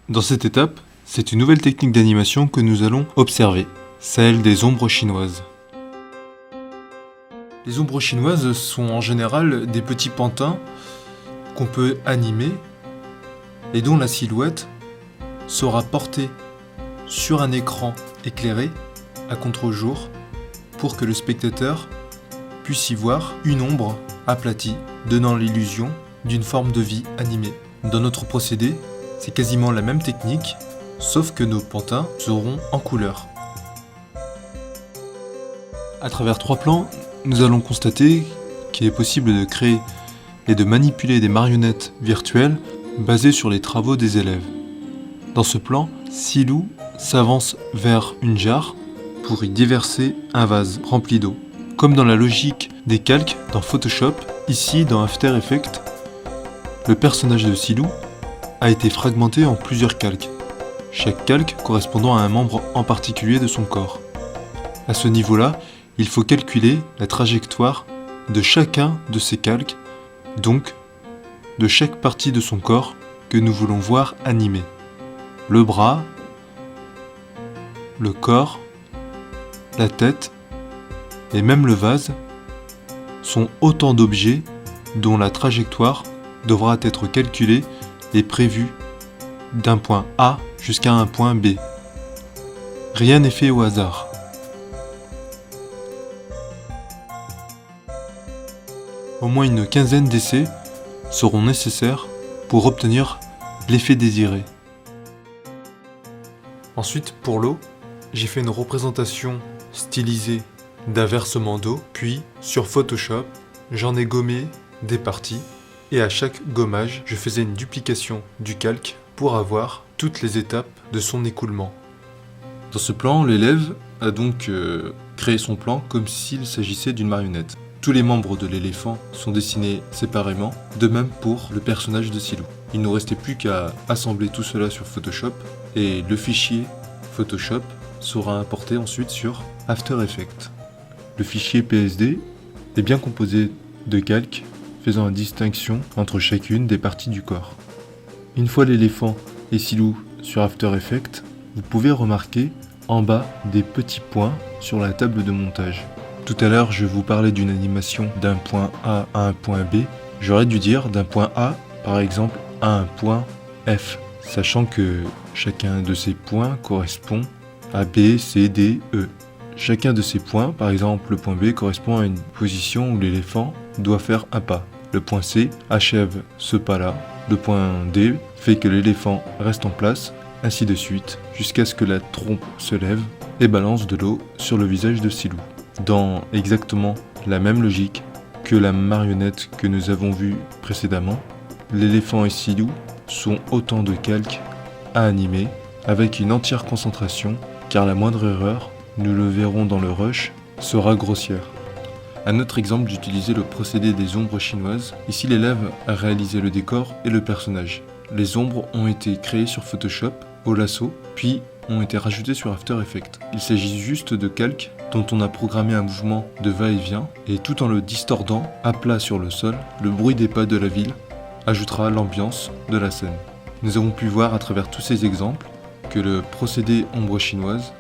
Dans cette étape, c'est une nouvelle technique d'animation que nous allons observer, celle des ombres chinoises. Les ombres chinoises sont en général des petits pantins qu'on peut animer et dont la silhouette sera portée sur un écran éclairé à contre-jour pour que le spectateur puisse y voir une ombre aplatie, donnant l'illusion d'une forme de vie animée. Dans notre procédé, c'est quasiment la même technique, sauf que nos pantins seront en couleur. À travers 3 plans, nous allons constater qu'il est possible de créer et de manipuler des marionnettes virtuelles basées sur les travaux des élèves. Dans ce plan, Silou s'avance vers une jarre pour y déverser un vase rempli d'eau. Comme dans la logique des calques dans Photoshop, ici dans After Effects, le personnage de Silou a été fragmenté en plusieurs calques, chaque calque correspondant à un membre en particulier de son corps. À ce niveau-là, il faut calculer la trajectoire de chacun de ces calques, donc de chaque partie de son corps que nous voulons voir animée. Le bras, le corps, la tête et même le vase sont autant d'objets dont la trajectoire devra être calculée et prévue d'un point A jusqu'à un point B. Rien n'est fait au hasard. Au moins une quinzaine d'essais seront nécessaires pour obtenir l'effet désiré. Ensuite, pour l'eau, j'ai fait une représentation stylisée d'un versement d'eau, puis sur Photoshop, j'en ai gommé des parties et à chaque gommage, je faisais une duplication du calque pour avoir toutes les étapes de son écoulement. Dans ce plan, l'élève a donc créé son plan comme s'il s'agissait d'une marionnette. Tous les membres de l'éléphant sont dessinés séparément, de même pour le personnage de Silou. Il ne nous restait plus qu'à assembler tout cela sur Photoshop et le fichier Photoshop sera importé ensuite sur After Effects. Le fichier PSD est bien composé de calques faisant une distinction entre chacune des parties du corps. Une fois l'éléphant et Silou sur After Effects, vous pouvez remarquer en bas des petits points sur la table de montage. Tout à l'heure, je vous parlais d'une animation d'un point A à un point B. J'aurais dû dire d'un point A, par exemple, à un point F, sachant que chacun de ces points correspond à B, C, D, E. Chacun de ces points, par exemple le point B, correspond à une position où l'éléphant doit faire un pas. Le point C achève ce pas-là. Le point D fait que l'éléphant reste en place, ainsi de suite, jusqu'à ce que la trompe se lève et balance de l'eau sur le visage de Silou. Dans exactement la même logique que la marionnette que nous avons vue précédemment, l'éléphant et Silou sont autant de calques à animer avec une entière concentration, car la moindre erreur, nous le verrons dans le rush, sera grossière. Un autre exemple d'utiliser le procédé des ombres chinoises, ici l'élève a réalisé le décor et le personnage. Les ombres ont été créées sur Photoshop au lasso, puis ont été rajoutées sur After Effects. Il s'agit juste de calques dont on a programmé un mouvement de va-et-vient, et tout en le distordant à plat sur le sol, le bruit des pas de la ville ajoutera l'ambiance de la scène. Nous avons pu voir à travers tous ces exemples que le procédé ombre chinoise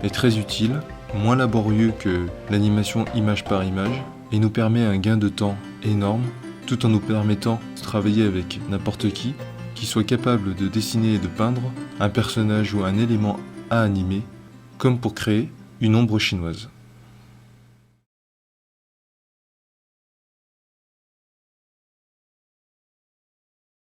est très utile, moins laborieux que l'animation image par image, et nous permet un gain de temps énorme, tout en nous permettant de travailler avec n'importe qui soit capable de dessiner et de peindre un personnage ou un élément à animer, comme pour créer une ombre chinoise.